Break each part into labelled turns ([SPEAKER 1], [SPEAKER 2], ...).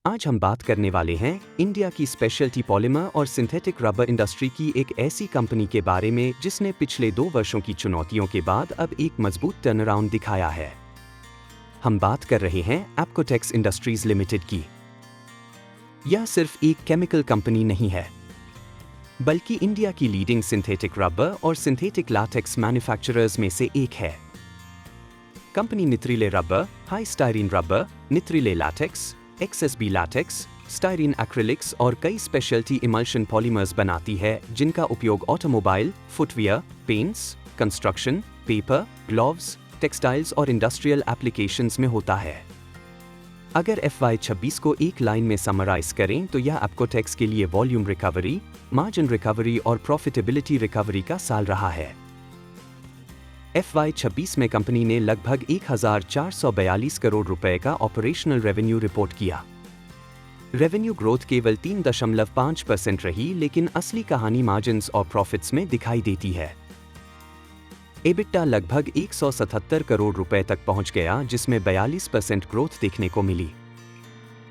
[SPEAKER 1] आज हम बात करने वाले हैं इंडिया की स्पेशलिटी पॉलीमर और सिंथेटिक रबर इंडस्ट्री की एक ऐसी कंपनी के बारे में जिसने पिछले 2 वर्षों की चुनौतियों के बाद अब एक मजबूत टर्नअराउंड दिखाया है। हम बात कर रहे हैं एप्कोटेक्स इंडस्ट्रीज लिमिटेड की। यह सिर्फ एक केमिकल कंपनी नहीं है, बल्कि इंडिया की लीडिंग सिंथेटिक रबर और सिंथेटिक लैटेक्स मैन्युफैक्चरर्स में से एक है। Company nitrile rubber, high styrene rubber, nitrile latex, XSB latex, styrene acrylics और कई स्पेशलिटी इमल्शन पॉलीमर्स बनाती है जिनका उपयोग automobile, footwear, paints, construction, paper, gloves, textiles और इंडस्ट्रियल एप्लीकेशंस में होता है। अगर FY26 को एक लाइन में समराइज करें तो यह एप्कोटेक्स के लिए वॉल्यूम रिकवरी, मार्जिन रिकवरी और प्रॉफिटेबिलिटी रिकवरी का साल रहा है। FY26 में कंपनी ने लगभग 1442 करोड़ रुपए का ऑपरेशनल रेवेन्यू रिपोर्ट किया। रेवेन्यू ग्रोथ केवल 3.5% रही, लेकिन असली कहानी मार्जिन्स और प्रॉफिट्स में दिखाई देती है। एबिटा लगभग 177 करोड़ रुपए तक पहुंच गया, जिसमें 42% ग्रोथ देखने को मिली।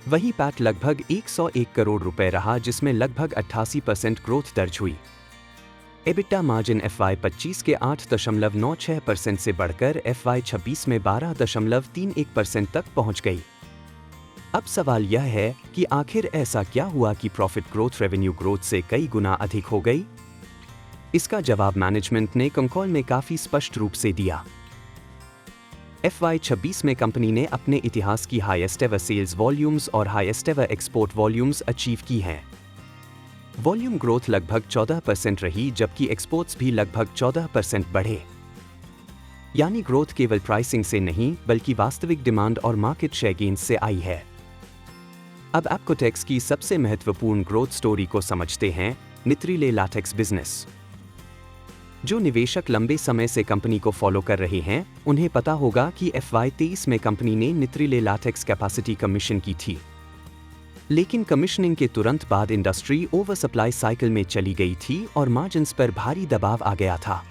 [SPEAKER 1] वहीं पैट लगभग 101 करोड़ रुपए रहा, जिसमें लगभग 88% ग्रोथ दर्ज हुई। एबिटा मार्जिन FY25 के 8.96% से बढ़कर FY26 में 12.31% तक पहुंच गई। अब सवाल यह है कि आखिर ऐसा क्या हुआ कि प्रॉफिट ग्रोथ रेवेन्यू ग्रोथ से कई गुना अधिक हो गई? इसका जवाब मैनेजमेंट ने कंकॉल में काफी स्पष्ट रूप से दिया। FY26 में कंपनी ने अपने इतिहास की हाईएस्ट एवर सेल्स वॉल्यूम्स और highest ever export volumes achieve की हैं। वॉल्यूम ग्रोथ लगभग 14% रही, जबकि एक्सपोर्ट्स भी लगभग 14% बढ़े। यानी ग्रोथ केवल प्राइसिंग से नहीं, बल्कि वास्तविक डिमांड और मार्केट शेयर गेन्स से आई है। अब एप्कोटेक्स की सबसे महत्वपूर्ण ग्रोथ स्टोरी को समझते हैं, निट्रिले लैटेक्स बिजनेस। जो निवेशक लंबे समय से कंपनी को फॉलो कर रहे हैं, उन्हें पता होगा कि FY23 में कंपनी ने निट्रिले लैटेक्स कैपेसिटी कमीशन की थी। लेकिन कमीशनिंग के तुरंत बाद इंडस्ट्री ओवर सप्लाई साइकिल में चली गई थी और मार्जिन्स पर भारी दबाव आ गया था।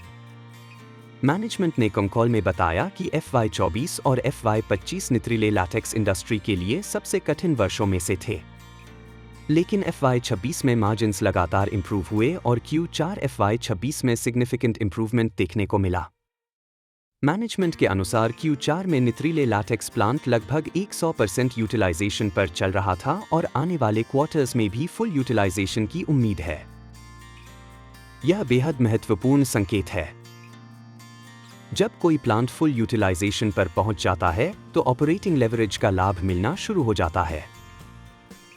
[SPEAKER 1] मैनेजमेंट ने कंकॉल में बताया कि FY24 और FY25 निट्रिले लैटेक्स इंडस्ट्री के लिए सबसे कठिन वर्षों में से थे। लेकिन FY26 में मार्जिन्स लगातार इंप्रूव हुए और Q4 FY26 में सिग्निफिकेंट इंप्रूवमेंट देखने को मिला। मैनेजमेंट के अनुसार Q4 में निट्रिले लैटेक्स प्लांट लगभग 100% यूटिलाइजेशन पर चल रहा था और आने वाले क्वार्टर्स में भी फुल यूटिलाइजेशन की उम्मीद है। यह बेहद महत्वपूर्ण संकेत है। जब कोई प्लांट फुल यूटिलाइजेशन पर पहुंच जाता है तो ऑपरेटिंग लेवरेज का लाभ मिलना शुरू हो जाता है।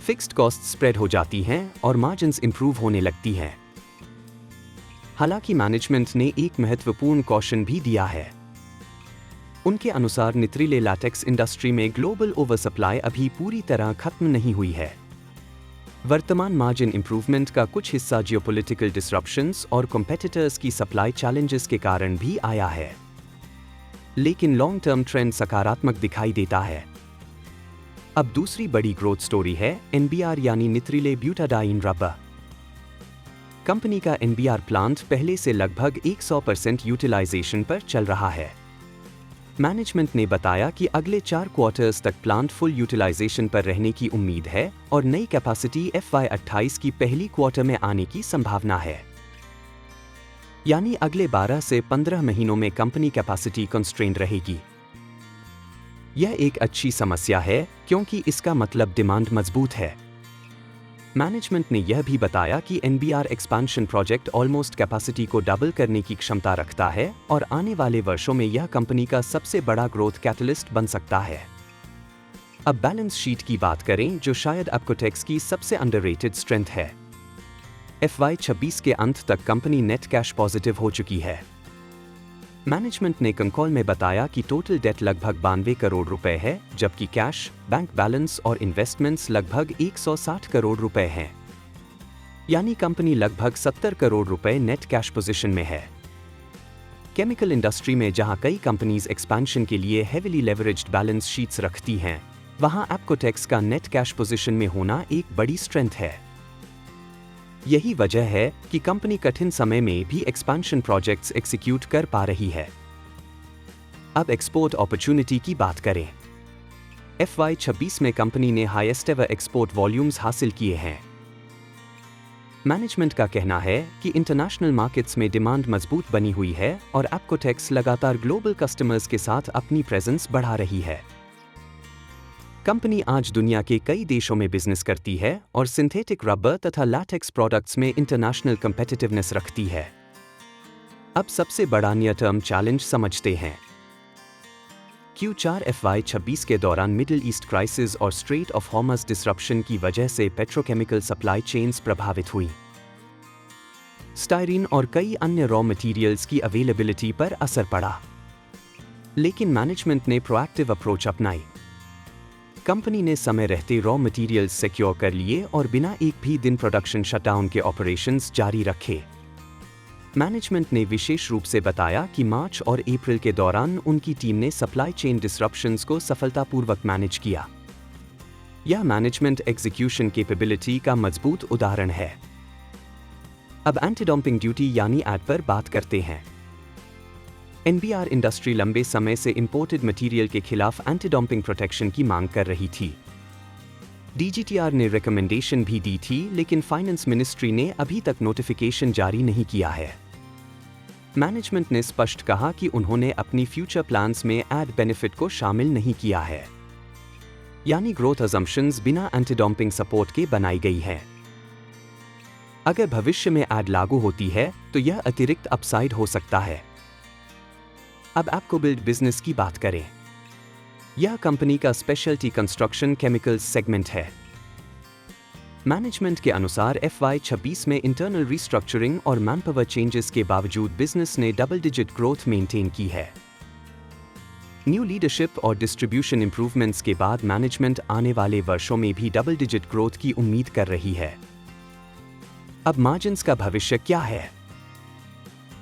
[SPEAKER 1] फिक्स्ड कॉस्ट स्प्रेड हो जाती हैं और मार्जिन्स इंप्रूव होने लगती हैं। हालांकि मैनेजमेंट ने एक महत्वपूर्ण कॉशन भी दिया है। उनके अनुसार निट्रिले लैटेक्स इंडस्ट्री में ग्लोबल ओवरसप्लाई अभी पूरी तरह खत्म नहीं हुई है। वर्तमान मार्जिन इंप्रूवमेंट का कुछ हिस्सा जियोपॉलिटिकल डिसरप्शंस और कॉम्पिटिटर्स की सप्लाई चैलेंजेस के कारण भी आया है। लेकिन लॉन्ग टर्म ट्रेंड सकारात्मक दिखाई देता है। अब दूसरी बड़ी ग्रोथ स्टोरी है NBR यानी निट्रिले ब्यूटाडाइन रबर। कंपनी का NBR प्लांट पहले से लगभग 100% यूटिलाइजेशन पर चल रहा है। मैनेजमेंट ने बताया कि अगले 4 क्वार्टर्स तक प्लांट फुल यूटिलाइजेशन पर रहने की उम्मीद है और नई कैपेसिटी FY28 की पहली क्वार्टर में आने की संभावना है। यानी अगले 12 से 15 महीनों में कंपनी कैपेसिटी कंस्ट्रेंड रहेगी। यह एक अच्छी समस्या है क्योंकि इसका मतलब डिमांड मजबूत है। मैनेजमेंट ने यह भी बताया कि NBR expansion project almost capacity को डबल करने की क्षमता रखता है और आने वाले वर्षों में यह कंपनी का सबसे बड़ा ग्रोथ कैटलिस्ट बन सकता है। अब बैलेंस शीट की बात करें, जो शायद एप्कोटेक्स की सबसे अंडररेटेड स्ट्रेंथ है। FY26 के अंत तक कंपनी नेट कैश पॉजिटिव हो चुकी है। मैनेजमेंट ने कंकॉल में बताया कि टोटल डेट लगभग 92 करोड़ रुपए है, जबकि कैश, बैंक बैलेंस और इन्वेस्टमेंट्स लगभग 160 करोड़ रुपए हैं। यानी कंपनी लगभग 70 करोड़ रुपए नेट कैश पोजीशन में है। केमिकल इंडस्ट्री में जहां कई कंपनीज एक्सपेंशन के लिए हेविली लेवरेज्ड बैलेंस शीट्स रखती हैं, वहां एप्कोटेक्स का नेट कैश पोजीशन में होना एक बड़ी स्ट्रेंथ है। यही वजह है कि कंपनी कठिन समय में भी एक्सपेंशन प्रोजेक्ट्स एग्जीक्यूट कर पा रही है। अब एक्सपोर्ट अपॉर्चुनिटी की बात करें। FY26 में कंपनी ने हाईएस्ट एवर एक्सपोर्ट वॉल्यूम्स हासिल किए हैं। मैनेजमेंट का कहना है कि इंटरनेशनल मार्केट्स में डिमांड मजबूत बनी हुई है और एप्कोटेक्स लगातार ग्लोबल कस्टमर्स के साथ अपनी प्रेजेंस बढ़ा रही है। कंपनी आज दुनिया के कई देशों में बिजनेस करती है और सिंथेटिक रबर तथा लैटेक्स प्रोडक्ट्स में इंटरनेशनल कम्पिटिटिवनेस रखती है। अब सबसे बड़ा नियर टर्म चैलेंज समझते हैं। Q4 FY26 के दौरान मिडिल ईस्ट क्राइसिस और स्ट्रेट ऑफ हॉर्मज डिसरप्शन की वजह से पेट्रोकेमिकल सप्लाई चेन्स प्रभावित हुई। स्टायरीन और कई अन्य रॉ मटेरियल्स की अवेलेबिलिटी पर असर पड़ा, लेकिन मैनेजमेंट ने प्रोएक्टिव अप्रोच अपनाई। कंपनी ने समय रहते रॉ मटेरियल्स सिक्योर कर लिए और बिना एक भी दिन प्रोडक्शन शटडाउन के ऑपरेशंस जारी रखे। मैनेजमेंट ने विशेष रूप से बताया कि मार्च और अप्रैल के दौरान उनकी टीम ने सप्लाई चेन डिसरप्शंस को सफलतापूर्वक मैनेज किया। यह मैनेजमेंट एग्जीक्यूशन कैपेबिलिटी का मजबूत उदाहरण है। अब एंटी डंपिंग ड्यूटी यानी एड पर बात करते हैं। NBR इंडस्ट्री लंबे समय से इंपोर्टेड मटेरियल के खिलाफ एंटी डंपिंग प्रोटेक्शन की मांग कर रही थी। DGTR ने रिकमेंडेशन भी दी थी, लेकिन फाइनेंस मिनिस्ट्री ने अभी तक नोटिफिकेशन जारी नहीं किया है। मैनेजमेंट ने स्पष्ट कहा कि उन्होंने अपनी फ्यूचर प्लान्स में एड बेनिफिट को शामिल नहीं किया है, यानी ग्रोथ अजम्पशंस बिना एंटी डंपिंग सपोर्ट के बनाई गई है। अगर भविष्य में एड लागू होती है तो यह अतिरिक्त अपसाइड हो सकता है। अब एप्कोबिल्ड बिजनेस की बात करें। यह कंपनी का स्पेशलिटी कंस्ट्रक्शन केमिकल्स सेगमेंट है। मैनेजमेंट के अनुसार FY26 में इंटरनल रिस्ट्रक्चरिंग और मैनपावर चेंजेस के बावजूद बिजनेस ने डबल डिजिट ग्रोथ मेंटेन की है। न्यू लीडरशिप और डिस्ट्रीब्यूशन इंप्रूवमेंट्स के बाद मैनेजमेंट आने वाले वर्षों में भी डबल डिजिट ग्रोथ की उम्मीद कर रही है। अब मार्जिन्स का भविष्य क्या है?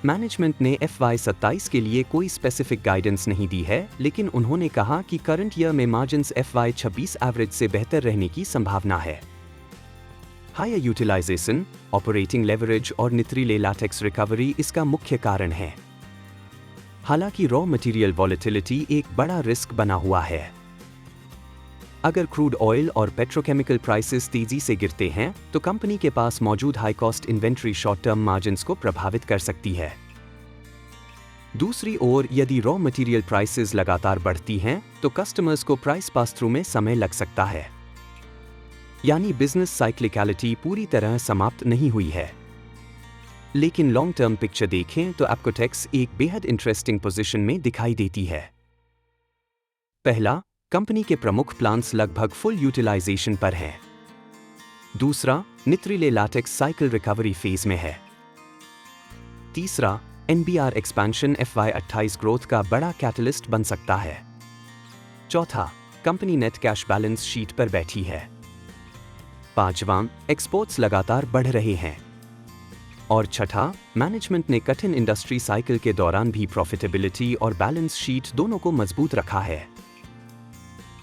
[SPEAKER 1] मैनेजमेंट ने FY27 के लिए कोई स्पेसिफिक गाइडेंस नहीं दी है, लेकिन उन्होंने कहा कि करंट ईयर में मार्जिन्स FY26 एवरेज से बेहतर रहने की संभावना है। हायर यूटिलाइजेशन, ऑपरेटिंग लेवरेज और निथ्रिले लैटेक्स रिकवरी इसका मुख्य कारण है। हालांकि रॉ मटेरियल वॉलेटिलिटी एक बड़ा रिस्क बना हुआ है। अगर क्रूड ऑयल और पेट्रोकेमिकल प्राइसेस तेजी से गिरते हैं तो कंपनी के पास मौजूद high cost inventory short term margins को प्रभावित कर सकती है। दूसरी ओर, यदि रॉ मटेरियल प्राइसेस लगातार बढ़ती हैं तो कस्टमर्स को प्राइस पास थ्रू में समय लग सकता है, यानी बिजनेस साइक्लिकलिटी पूरी तरह समाप्त नहीं हुई है। लेकिन लॉन्ग टर्म पिक्चर देखें तो एप्कोटेक्स एक बेहद इंटरेस्टिंग पोजीशन में दिखाई देती है। पहला, कंपनी के प्रमुख प्लांट्स लगभग फुल यूटिलाइजेशन पर हैं। दूसरा, निथ्रिले लैटेक्स साइकिल रिकवरी फेज में है। तीसरा, NBR एक्सपेंशन FY28 ग्रोथ का बड़ा कैटलिस्ट बन सकता है। चौथा, company net cash balance sheet पर बैठी है। पांचवां, एक्सपोर्ट्स लगातार बढ़ रहे हैं। और छठा, मैनेजमेंट ने कठिन इंडस्ट्री साइकिल के दौरान भी प्रॉफिटेबिलिटी और बैलेंस शीट दोनों को मजबूत रखा है।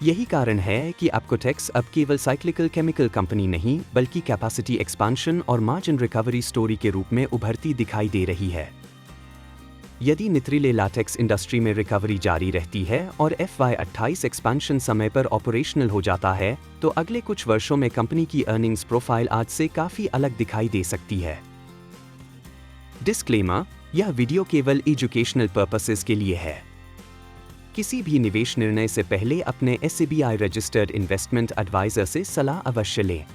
[SPEAKER 1] यही कारण है कि एप्कोटेक्स अब केवल साइक्लिकल केमिकल कंपनी नहीं, बल्कि कैपेसिटी एक्सपेंशन और मार्जिन रिकवरी स्टोरी के रूप में उभरती दिखाई दे रही है। यदि निथ्रिले लैटेक्स इंडस्ट्री में रिकवरी जारी रहती है और FY28 एक्सपेंशन समय पर ऑपरेशनल हो जाता है तो अगले कुछ वर्षों में कंपनी की अर्निंग्स प्रोफाइल आज से काफी अलग दिखाई दे सकती है। डिस्क्लेमर, यह वीडियो केवल एजुकेशनल पर्पसेस के लिए है। किसी भी निवेश निर्णय से पहले अपने SEBI रजिस्टर्ड इन्वेस्टमेंट एडवाइजर से सलाह अवश्य लें।